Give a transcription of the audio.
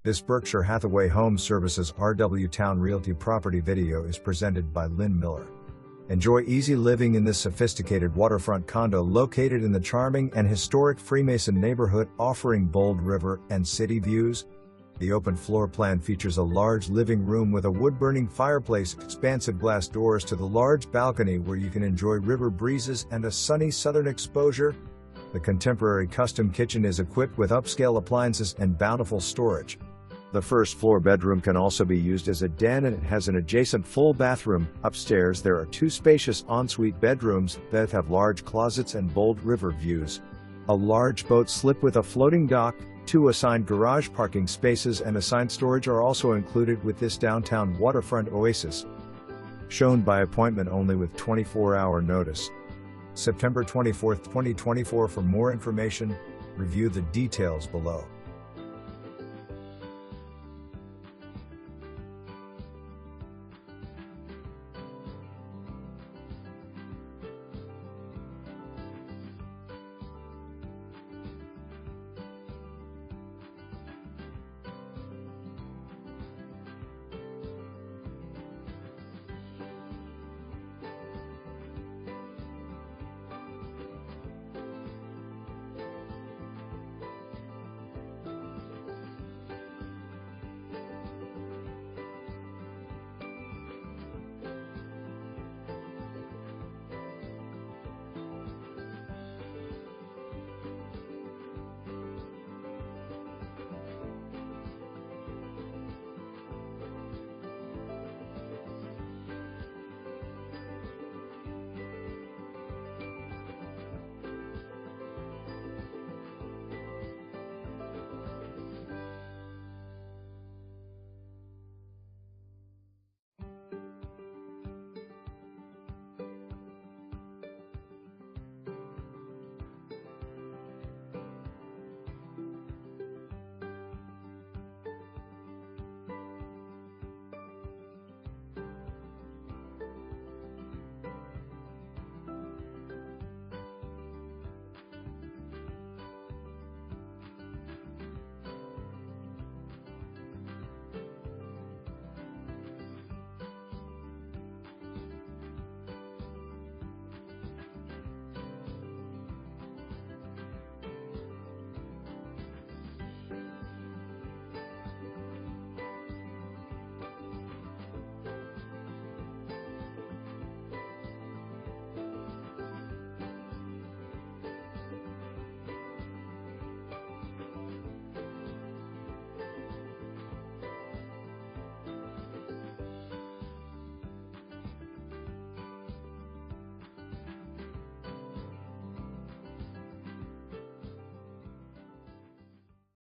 This Berkshire Hathaway HomeServices RW Towne Realty property video is presented by Lynn Miller. Enjoy easy living in this sophisticated waterfront condo located in the charming and historic Freemason neighborhood, offering bold river and city views. The open floor plan features a large living room with a wood-burning fireplace, expansive glass doors to the large balcony where you can enjoy river breezes and a sunny southern exposure. The contemporary custom kitchen is equipped with upscale appliances and bountiful storage. The first floor bedroom can also be used as a den, and it has an adjacent full bathroom. Upstairs there are two spacious ensuite bedrooms that have large closets and bold river views. A large boat slip with a floating dock, two assigned garage parking spaces and assigned storage are also included with this downtown waterfront oasis. Shown by appointment only with 24-hour notice. September 24, 2024. For more information, review the details below.